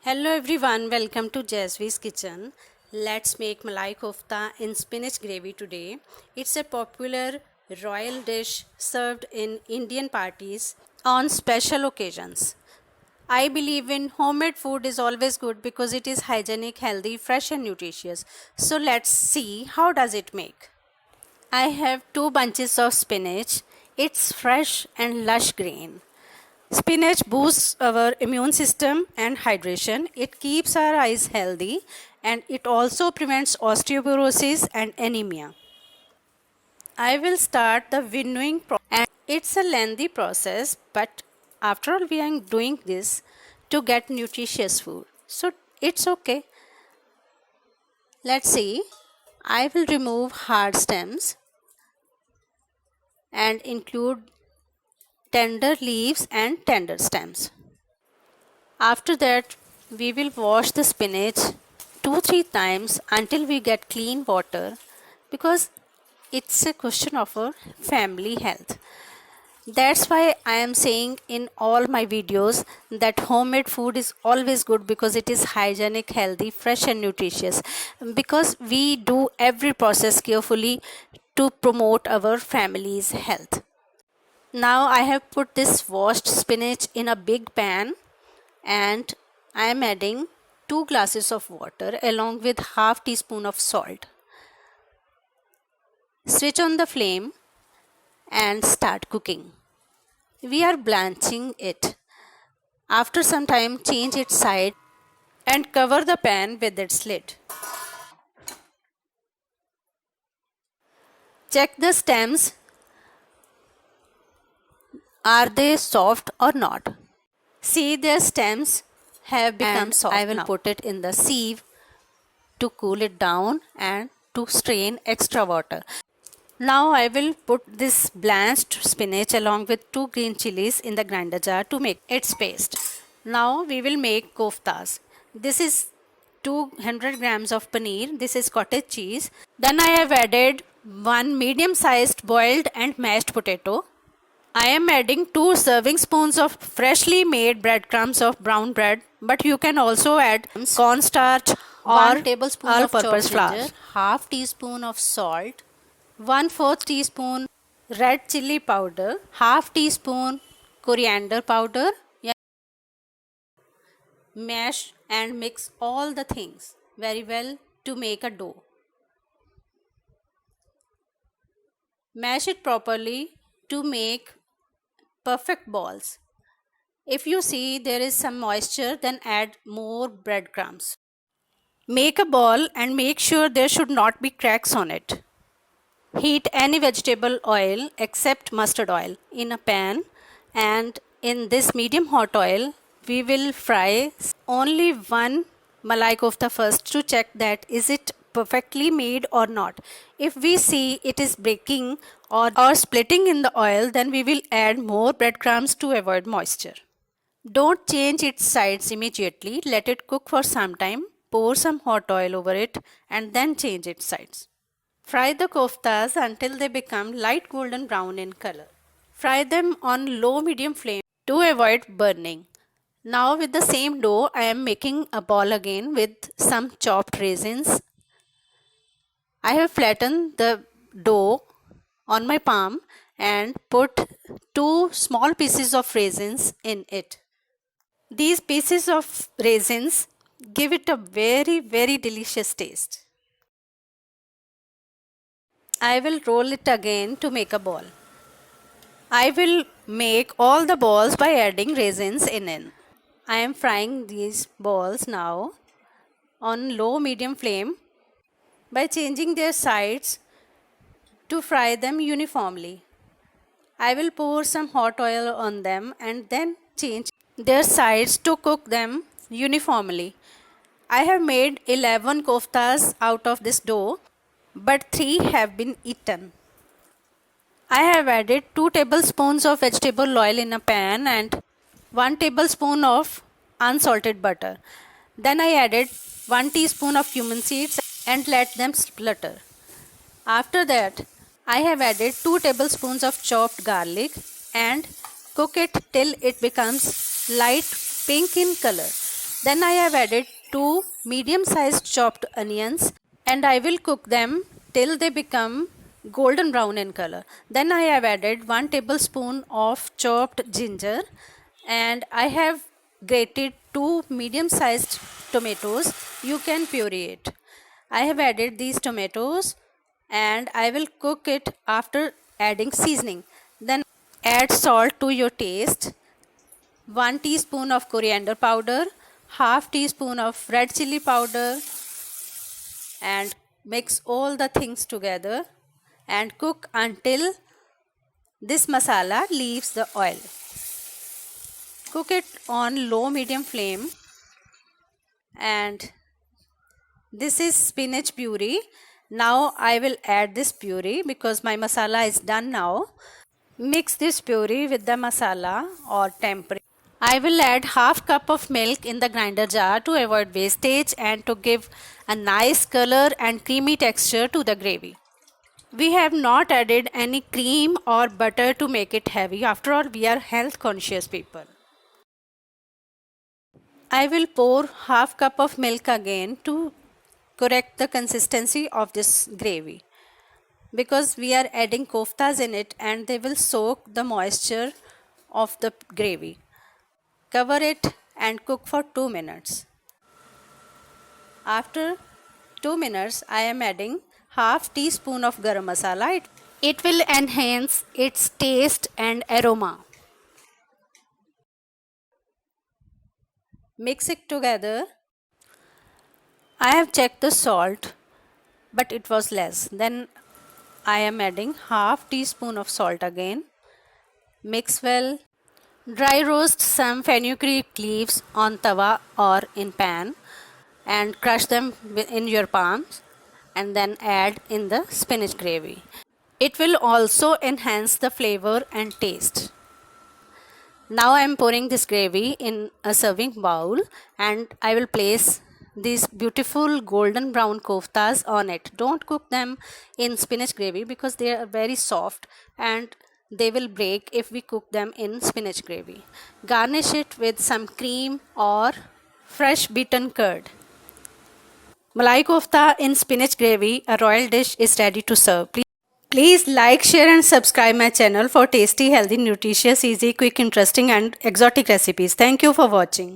Hello everyone, welcome to Jasveeskitchen kitchen. Let's make Malai Kofta in spinach gravy today. It's a popular royal dish served in Indian parties on special occasions. I believe in homemade food is always good because it is hygienic, healthy, fresh and nutritious. So let's see how does it make. I have 2 bunches of spinach. It's fresh and lush green. Spinach boosts our immune system and hydration. It keeps our eyes healthy and it also prevents osteoporosis and anemia. I will start the winnowing process and it's a lengthy process, but after all we are doing this to get nutritious food. So it's okay. Let's see. I will remove hard stems and include tender leaves and tender stems. After that, we will wash the spinach 2-3 times until we get clean water because it's a question of our family health. That's why I am saying in all my videos that homemade food is always good because it is hygienic, healthy, fresh and nutritious, because we do every process carefully to promote our family's health. Now I have put this washed spinach in a big pan and I am adding 2 glasses of water along with half teaspoon of salt. Switch on the flame and start cooking. We are blanching it. After some time, change its side and cover the pan with its lid. Check the stems. Are they soft or not? See, their stems have become soft. I will put it in the sieve to cool it down and to strain extra water. Now I will put this blanched spinach along with 2 green chilies in the grinder jar to make its paste. Now we will make koftas. This is 200 grams of paneer. This is cottage cheese. Then I have added 1 medium-sized boiled and mashed potato. I am adding 2 serving spoons of freshly made breadcrumbs of brown bread, but you can also add cornstarch or 1 tablespoon of all-purpose flour, ginger, half teaspoon of salt, 1/4 teaspoon red chili powder, half teaspoon coriander powder. Mash and mix all the things very well to make a dough. Mash it properly to make perfect balls. If you see there is some moisture, then add more breadcrumbs. Make a ball and make sure there should not be cracks on it. Heat any vegetable oil except mustard oil in a pan, and in this medium hot oil we will fry only one malai kofta first to check that is it perfectly made or not. If we see it is breaking or splitting in the oil, then we will add more breadcrumbs to avoid moisture. Don't change its sides immediately. Let it cook for some time. Pour some hot oil over it and then change its sides. Fry the koftas until they become light golden brown in color. Fry them on low-medium flame to avoid burning. Now with the same dough, I am making a ball again with some chopped raisins. I have flattened the dough on my palm and put 2 small pieces of raisins in it. These pieces of raisins give it a very delicious taste. I will roll it again to make a ball. I will make all the balls by adding raisins in. I am frying these balls now on low-medium flame by changing their sides to fry them uniformly. I will pour some hot oil on them and then change their sides to cook them uniformly. I have made 11 koftas out of this dough, but 3 have been eaten. I have added 2 tablespoons of vegetable oil in a pan and 1 tablespoon of unsalted butter. Then I added 1 teaspoon of cumin seeds and let them splutter. After that, I have added 2 tablespoons of chopped garlic and cook it till it becomes light pink in color. Then I have added 2 medium sized chopped onions and I will cook them till they become golden brown in color. Then I have added 1 tablespoon of chopped ginger and I have grated 2 medium sized tomatoes. You can puree it. I have added these tomatoes and I will cook it after adding seasoning. Then add salt to your taste, 1 teaspoon of coriander powder, half teaspoon of red chili powder, and mix all the things together and cook until this masala leaves the oil. Cook it on low medium flame. And this is spinach puree. Now I will add this puree because my masala is done now. Mix this puree with the masala or tempering. I will add half cup of milk in the grinder jar to avoid wastage and to give a nice color and creamy texture to the gravy. We have not added any cream or butter to make it heavy. After all, we are health conscious people. I will pour half cup of milk again to correct the consistency of this gravy because we are adding koftas in it and they will soak the moisture of the gravy. Cover it and cook for 2 minutes. After 2 minutes, I am adding half teaspoon of garam masala. It will enhance its taste and aroma. Mix it together. I have checked the salt, but it was less. Then I am adding half teaspoon of salt again. Mix well. Dry roast some fenugreek leaves on tawa or in pan and crush them in your palms and then add in the spinach gravy. It will also enhance the flavor and taste. Now I am pouring this gravy in a serving bowl and I will place these beautiful golden brown koftas on it. Don't cook them in spinach gravy because they are very soft and they will break if we cook them in spinach gravy. Garnish it with some cream or fresh beaten curd. Malai kofta in spinach gravy, a royal dish, is ready to serve. Please like, share and subscribe my channel for tasty, healthy, nutritious, easy, quick, interesting and exotic recipes. Thank you for watching.